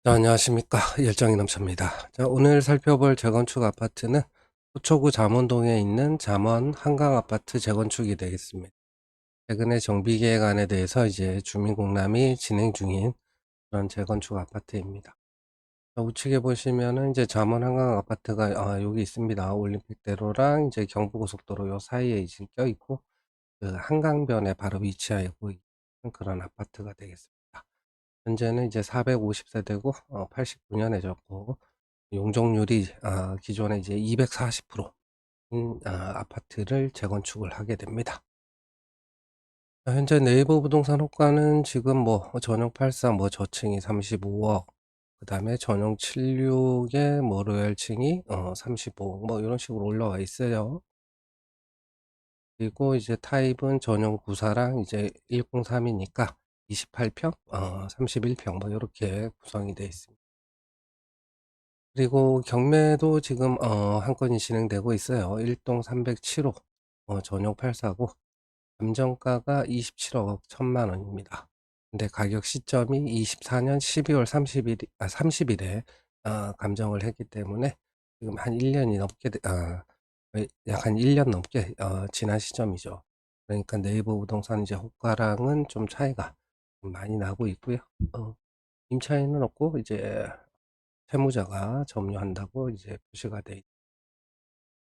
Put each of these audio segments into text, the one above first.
자, 안녕하십니까. 열정이 넘칩니다. 자, 오늘 살펴볼 재건축 아파트는 서초구 잠원동에 있는 잠원 한강아파트 재건축이 되겠습니다. 최근에 정비계획안에 대해서 이제 주민공람이 진행 중인 그런 재건축 아파트입니다. 자, 우측에 보시면은 이제 잠원 한강아파트가 여기 있습니다. 올림픽대로랑 이제 경부고속도로 요 사이에 이제 껴있고 그 한강변에 바로 위치하고 있는 그런 아파트가 되겠습니다. 현재는 이제 450세대고 89년에 졌고 용적률이 기존에 이제 240%인 아파트를 재건축을 하게 됩니다. 현재 네이버 부동산 호가는 지금 뭐 전용 83 뭐 저층이 35억, 그다음에 전용 76에 뭐 로얄층이 35억 뭐 이런 식으로 올라와 있어요. 그리고 이제 타입은 전용 94랑 이제 103이니까 28평, 31평 뭐 요렇게 구성이 되어 있습니다. 그리고 경매도 지금 한 건이 진행되고 있어요. 1동 307호 전용 8사고 감정가가 27억 1천만 원입니다. 근데 가격 시점이 24년 12월 30일에 감정을 했기 때문에 지금 한 1년이 넘게 거의 약 한 1년 넘게 지난 시점이죠. 그러니까 네이버 부동산 이제 호가랑은 좀 차이가 좀 많이 나고 있고요. 임차인은 없고 이제 채무자가 점유한다고 이제 표시가 돼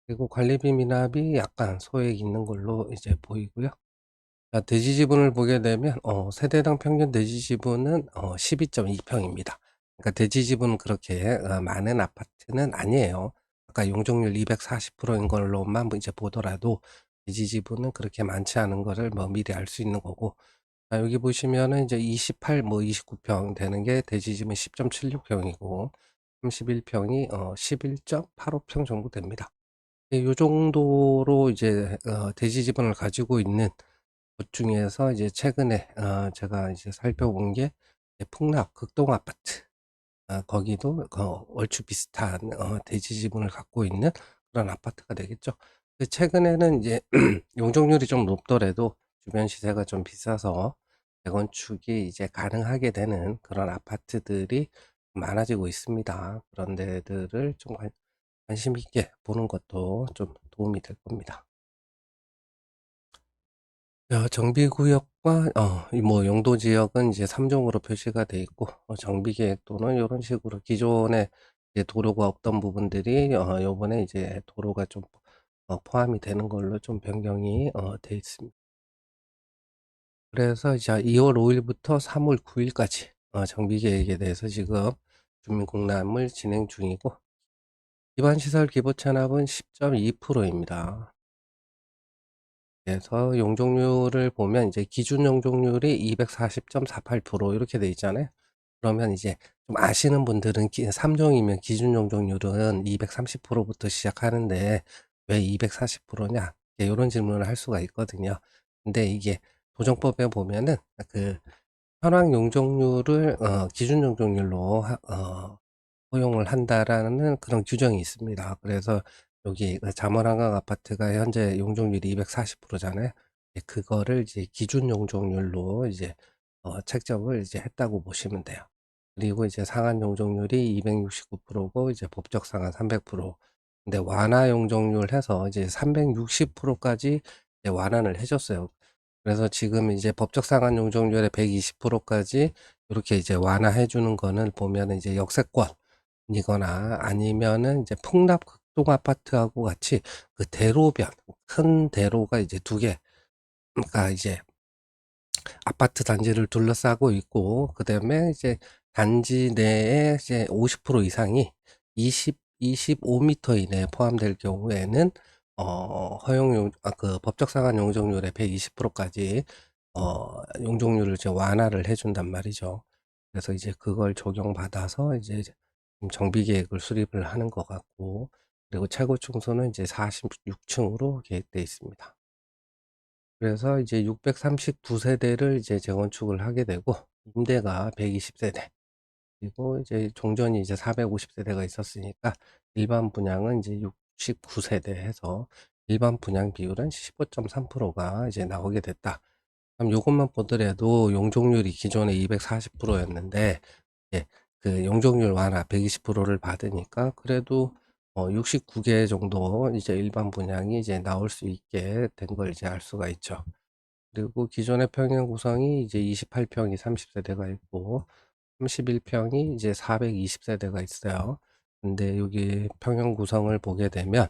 그리고 관리비 미납이 약간 소액 있는 걸로 이제 보이고요. 자, 대지 지분을 보게 되면 세대당 평균 대지 지분은 12.2 평입니다. 그러니까 대지 지분은 그렇게 많은 아파트는 아니에요. 아까 용적률 240%인 걸로만 뭐 이제 보더라도 대지 지분은 그렇게 많지 않은 거를 뭐 미리 알 수 있는 거고. 자, 여기 보시면은 이제 28 뭐 29평 되는 게 대지 지분 10.76 평이고 31 평이 11.85평 정도 됩니다. 예, 요 정도로 이제 대지 지분을 가지고 있는 것 중에서 이제 최근에 제가 이제 살펴본 게 풍락 극동 아파트, 거기도 얼추 비슷한 대지 지분을 갖고 있는 그런 아파트가 되겠죠. 최근에는 이제 용적률이 좀 높더라도 주변 시세가 좀 비싸서 재건축이 이제 가능하게 되는 그런 아파트들이 많아지고 있습니다. 그런 데들을 좀 관심 있게 보는 것도 좀 도움이 될 겁니다. 정비구역과 이 뭐 용도지역은 이제 3 종으로 표시가 돼 있고 정비계획도는 요런 식으로 기존에 이제 도로가 없던 부분들이 요번에 이제 도로가 좀 포함이 되는 걸로 좀 변경이 돼 있습니다. 그래서 이제 2월 5 일부터 3월 9 일까지 정비계획에 대해서 지금 주민공람을 진행 중이고 기반시설 기본 체납은 10.2%입니다. 그래서 용적률을 보면 이제 기준 용적률이 240.48% 이렇게 돼 있잖아요. 그러면 이제 좀 아시는 분들은 3 종이면 기준 용적률은 230% 부터 시작하는데 왜 240% 냐? 요런 질문을 할 수가 있거든요. 근데 이게 도정법에 보면은 그 현황 용적률을 기준 용적률로 허용을 한다라는 그런 규정이 있습니다. 그래서 여기 그 잠원한강 아파트가 현재 용적률이 240% 잖아요. 그거를 이제 기준 용적률로 이제 책정을 이제 했다고 보시면 돼요. 그리고 이제 상한 용적률이 269%고 이제 법적 상한 300%. 근데 완화 용적률 해서 이제 360%까지 이제 완화를 해 줬어요. 그래서 지금 이제 법적 상한 용적률의 120%까지 요렇게 이제 완화해 주는 거는 보면은 이제 역세권이거나 아니면은 이제 풍납 극동 아파트하고 같이 그 대로변, 큰 대로가 이제 2 개가 이제 아파트 단지를 둘러싸고 있고 그다음에 이제 단지 내에 이제 50% 이상이 25 미터 이내에 포함될 경우에는 허용용 그 법적 상한 용적률의 120% 까지 용적률을 이제 완화를 해 준단 말이죠. 그래서 이제 그걸 적용받아서 이제 정비 계획을 수립을 하는 것 같고 그리고 최고 층수는 이제 46 층으로 계획돼 있습니다. 그래서 이제 639 세대를 이제 재건축을 하게 되고 임대가 120 세대 그리고 이제 종전이 이제 450 세대가 있었으니까 일반 분양은 이제 69 세대 해서 일반 분양 비율은 15.3%가 이제 나오게 됐다. 그럼 요것만 보더라도 용적률이 기존에 240% 였는데 예 그 용적률 완화 120%를 받으니까 그래도 69개 정도 이제 일반 분양이 이제 나올 수 있게 된 걸 이제 알 수가 있죠. 그리고 기존의 평형 구성이 이제 28평이 30세대가 있고 31평이 이제 420세대가 있어요. 근데 여기 평형 구성을 보게 되면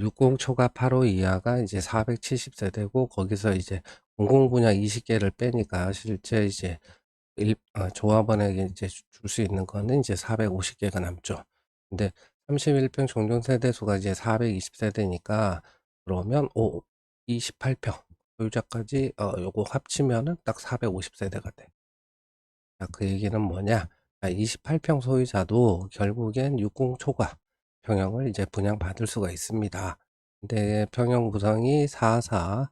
60 초과 85 이하가 이제 470세대고 거기서 이제 공공 분야 20개를 빼니까 실제 이제 조합원에게 이제 줄 수 있는 거는 이제 450개가 남죠. 근데 31평 종전 세대 수가 이제 420세대니까 그러면 28평 소유자까지 요거 합치면은 딱 450세대가 돼. 자, 그 얘기는 뭐냐? 28평 소유자도 결국엔 60 초과 평형을 이제 분양받을 수가 있습니다. 근데 평형 구성이 44,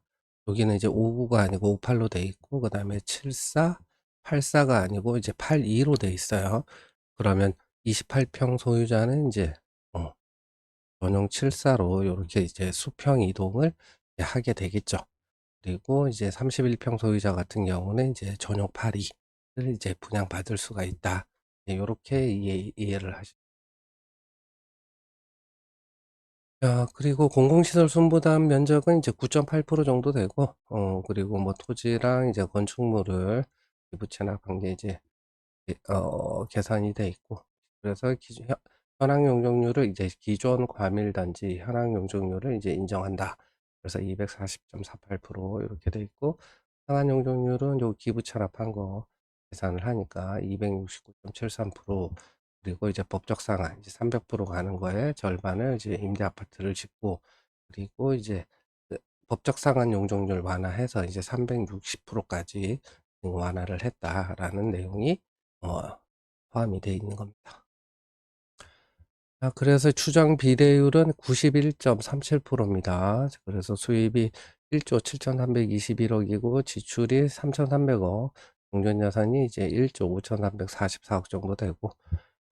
여기는 이제 59가 아니고 58로 돼 있고, 그 다음에 74, 84가 아니고 이제 82로 돼 있어요. 그러면 28평 소유자는 이제 어, 전용 74로 이렇게 이제 수평 이동을 하게 되겠죠. 그리고 이제 31평 소유자 같은 경우는 이제 전용 82를 이제 분양받을 수가 있다. 네, 요렇게 이해를 하시. 그리고 공공시설 순부담 면적은 이제 9.8% 정도 되고, 그리고 뭐 토지랑 이제 건축물을 기부채납 한게 이제 계산이 돼 있고, 그래서 현황 용적률을 이제 기존 과밀단지 현황 용적률을 이제 인정한다. 그래서 240.48% 이렇게 돼 있고, 상한 용적률은 요 기부 체납한 거 계산을 하니까 269.73%, 그리고 이제 법적 상한 이제 300% 가는 거에 절반을 이제 임대 아파트를 짓고, 그리고 이제 그 법적 상한 용적률 완화해서 이제 360%까지 완화를 했다라는 내용이 어 포함이 되어 있는 겁니다. 그래서 추정 비례율은 91.37%입니다. 그래서 수입이 1조 7,321억이고 지출이 3,300억, 공전 예산이 이제 1조 5,344억 정도 되고,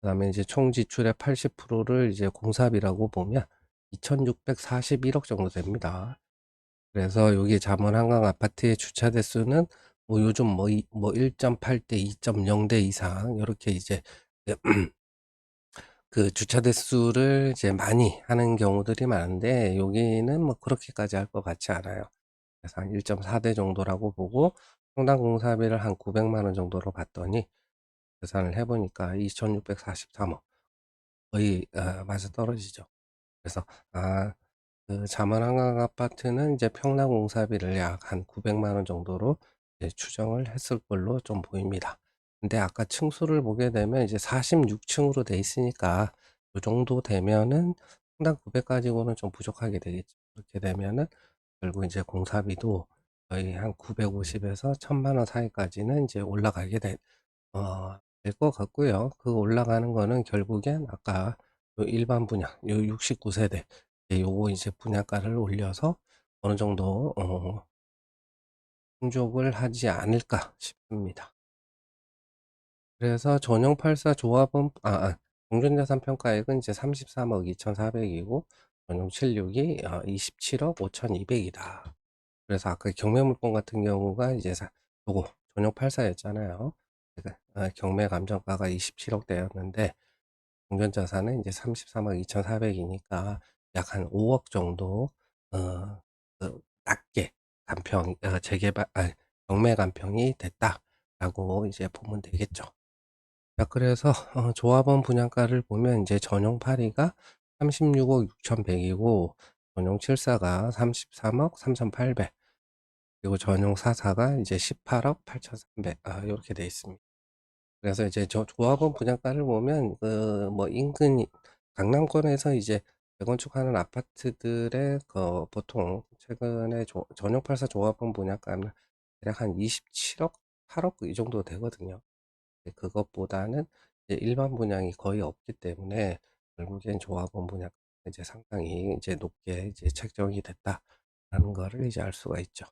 그다음에 이제 총 지출의 80%를 이제 공사비라고 보면 2,641억 정도 됩니다. 그래서 여기 잠원 한강 아파트의 주차 대수는 뭐 요즘 뭐 1.8대 2.0대 이상 이렇게 이제 그 주차 대수를 이제 많이 하는 경우들이 많은데 여기는 뭐 그렇게까지 할 것 같지 않아요. 그래서 한 1.4대 정도라고 보고 평당 공사비를 한 900만 원 정도로 봤더니 계산을 해보니까 2,643억 거의 맞아떨어지죠. 그래서 그 잠원 한강 아파트는 이제 평당 공사비를 약 한 900만 원 정도로 이제 추정을 했을 걸로 좀 보입니다. 근데 아까 층수를 보게 되면 이제 46층으로 돼 있으니까 요 정도 되면은 평당 900 가지고는 좀 부족하게 되겠죠. 그렇게 되면은 결국 이제 공사비도 거의 한 950에서 1000만 원 사이까지는 이제 올라가게 될 것 같고요. 그 올라가는 거는 결국엔 아까 요 일반 분양, 요 69세대, 요거 이제 분양가를 올려서 어느 정도, 충족을 하지 않을까 싶습니다. 그래서 전용 84 조합은, 공존자산 평가액은 이제 33억 2,400이고, 전용 76이 27억 5,200이다. 그래서 아까 경매물건 같은 경우가 이제 요거 전용 84였잖아요. 그러니까 경매 감정가가 27억대였는데 공전자산은 이제 33억 2,400이니까 약 한 5억 정도 낮게 재개발 경매 감평이 됐다라고 이제 보면 되겠죠. 자, 그래서 조합원 분양가를 보면 이제 전용 8위가 36억 6,100이고 전용 74가 33억 3,800, 그리고 전용 44가 이제 18억 8,300 이렇게 돼 있습니다. 그래서 이제 저 조합원 분양가를 보면 그 뭐 인근 강남권에서 이제 재건축하는 아파트들의 그 보통 최근에 전용 84 조합원 분양가는 대략 한 27억, 8억 이 정도 되거든요. 그것보다는 이제 일반 분양이 거의 없기 때문에 결국엔 조합원 분양 이제 상당히 이제 높게 이제 책정이 됐다라는 거를 이제 알 수가 있죠.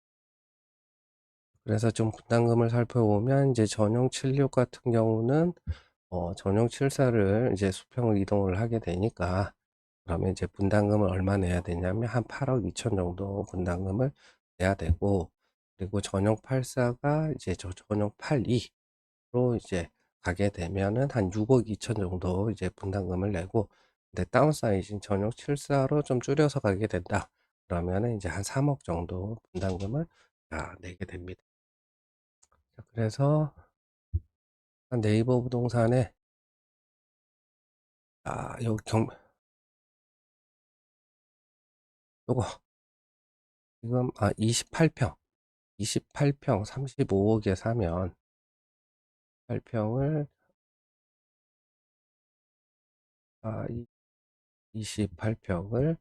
그래서 좀 분담금을 살펴보면 이제 전용 76 같은 경우는 전용 74를 이제 수평을 이동을 하게 되니까 그러면 이제 분담금을 얼마 내야 되냐면 한 8억 2천 정도 분담금을 내야 되고, 그리고 전용 84가 이제 전용 82로 이제 가게 되면은 한 6억 2천 정도 이제 분담금을 내고, 근데 다운사이징 전용 7사로 좀 줄여서 가게 된다. 그러면은 이제 한 3억 정도 분담금을 내게 됩니다. 자, 그래서 네이버 부동산에 요 요거 지금 28평 28평 35억에 사면 8평을 28평을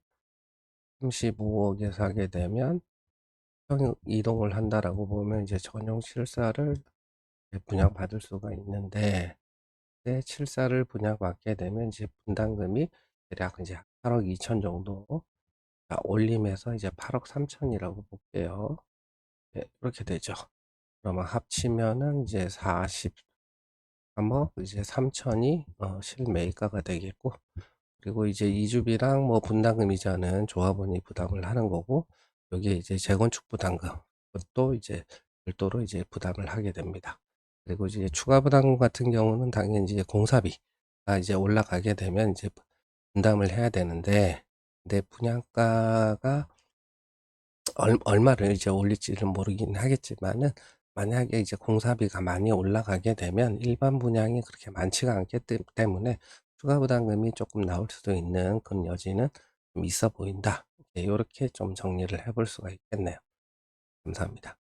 35억에 사게 되면 평 이동을 한다라고 보면 이제 전용 7사를 분양받을 수가 있는데, 네, 7사를 분양받게 되면 이제 분담금이 대략 이제 8억 2천 정도 올림해서 이제 8억 3천이라고 볼게요. 네, 이렇게 되죠. 그러면 합치면은 이제 43억 이제 3천이 실매입가가 되겠고, 그리고 이제 이주비랑 뭐 분담금 이자는 조합원이 부담을 하는 거고, 여기에 이제 재건축 부담금 그것도 이제 별도로 이제 부담을 하게 됩니다. 그리고 이제 추가 부담금 같은 경우는 당연히 이제 공사비가 이제 올라가게 되면 이제 분담을 해야 되는데, 근데 분양가가 얼마를 이제 올릴지는 모르긴 하겠지만은, 만약에 이제 공사비가 많이 올라가게 되면 일반 분양이 그렇게 많지가 않기 때문에 추가 부담금이 조금 나올 수도 있는 그런 여지는 좀 있어 보인다. 네, 요렇게 좀 정리를 해볼 수가 있겠네요. 감사합니다.